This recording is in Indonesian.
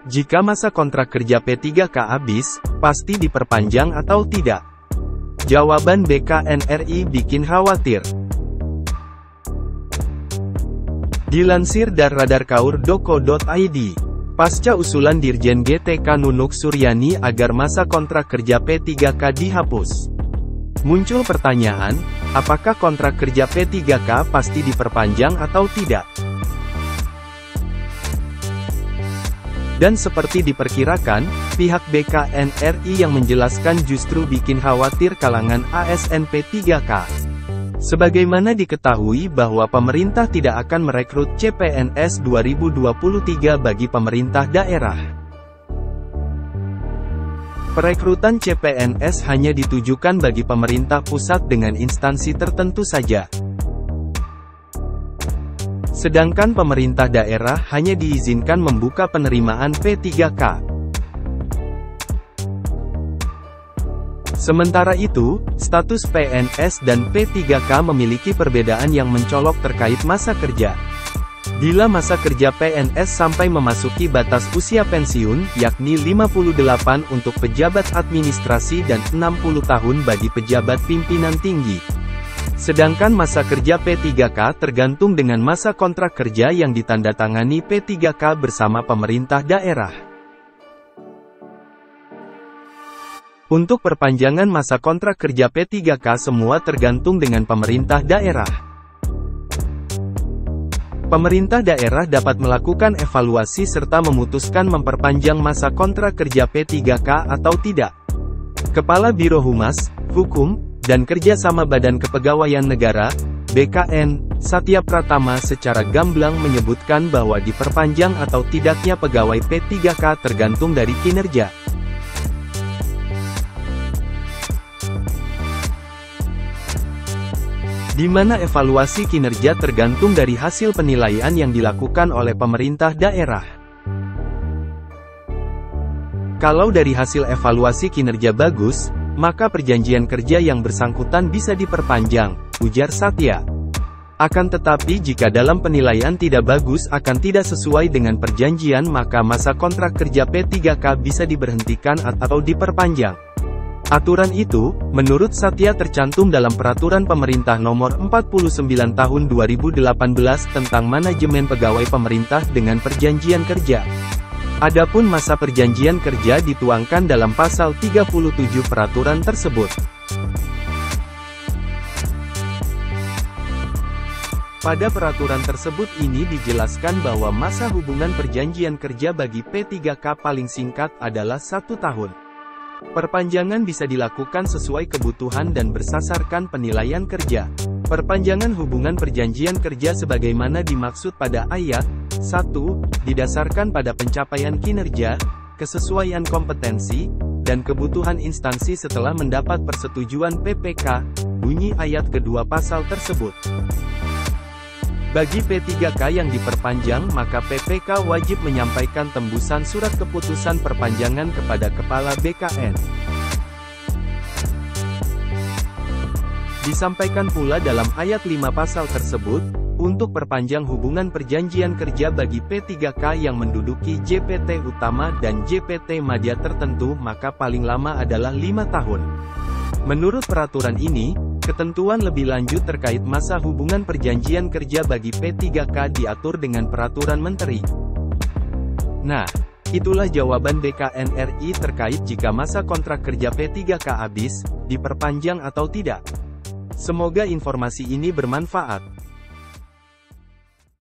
Jika masa kontrak kerja P3K habis, pasti diperpanjang atau tidak? Jawaban BKNRI bikin khawatir. Dilansir dari radarkaur.co.id, pasca usulan Dirjen GTK Nunuk Suryani agar masa kontrak kerja P3K dihapus, muncul pertanyaan, apakah kontrak kerja P3K pasti diperpanjang atau tidak? Dan seperti diperkirakan, pihak BKNRI yang menjelaskan justru bikin khawatir kalangan ASN P3K. Sebagaimana diketahui bahwa pemerintah tidak akan merekrut CPNS 2023 bagi pemerintah daerah. Perekrutan CPNS hanya ditujukan bagi pemerintah pusat dengan instansi tertentu saja. Sedangkan pemerintah daerah hanya diizinkan membuka penerimaan P3K. Sementara itu, status PNS dan P3K memiliki perbedaan yang mencolok terkait masa kerja. Bila masa kerja PNS sampai memasuki batas usia pensiun, yakni 58 untuk pejabat administrasi dan 60 tahun bagi pejabat pimpinan tinggi. Sedangkan masa kerja P3K tergantung dengan masa kontrak kerja yang ditandatangani P3K bersama pemerintah daerah. Untuk perpanjangan masa kontrak kerja P3K semua tergantung dengan pemerintah daerah. Pemerintah daerah dapat melakukan evaluasi serta memutuskan memperpanjang masa kontrak kerja P3K atau tidak. Kepala Biro Humas, Hukum, dan Kerjasama Badan Kepegawaian Negara, BKN, Satya Pratama secara gamblang menyebutkan bahwa diperpanjang atau tidaknya pegawai P3K tergantung dari kinerja. Di mana evaluasi kinerja tergantung dari hasil penilaian yang dilakukan oleh pemerintah daerah. Kalau dari hasil evaluasi kinerja bagus, maka perjanjian kerja yang bersangkutan bisa diperpanjang, ujar Satya. Akan tetapi jika dalam penilaian tidak bagus akan tidak sesuai dengan perjanjian maka masa kontrak kerja P3K bisa diberhentikan atau diperpanjang. Aturan itu, menurut Satya tercantum dalam Peraturan Pemerintah Nomor 49 Tahun 2018 tentang Manajemen Pegawai Pemerintah dengan Perjanjian Kerja. Adapun masa perjanjian kerja dituangkan dalam pasal 37 peraturan tersebut. Pada peraturan tersebut ini dijelaskan bahwa masa hubungan perjanjian kerja bagi P3K paling singkat adalah 1 tahun. Perpanjangan bisa dilakukan sesuai kebutuhan dan berdasarkan penilaian kerja. Perpanjangan hubungan perjanjian kerja sebagaimana dimaksud pada ayat 1, didasarkan pada pencapaian kinerja, kesesuaian kompetensi, dan kebutuhan instansi setelah mendapat persetujuan PPK, bunyi ayat kedua pasal tersebut. Bagi P3K yang diperpanjang maka PPK wajib menyampaikan tembusan surat keputusan perpanjangan kepada Kepala BKN. Disampaikan pula dalam ayat 5 pasal tersebut, untuk perpanjang hubungan perjanjian kerja bagi P3K yang menduduki JPT utama dan JPT madya tertentu maka paling lama adalah 5 tahun. Menurut peraturan ini, ketentuan lebih lanjut terkait masa hubungan perjanjian kerja bagi P3K diatur dengan Peraturan Menteri. Nah, itulah jawaban BKNRI terkait jika masa kontrak kerja P3K habis, diperpanjang atau tidak. Semoga informasi ini bermanfaat.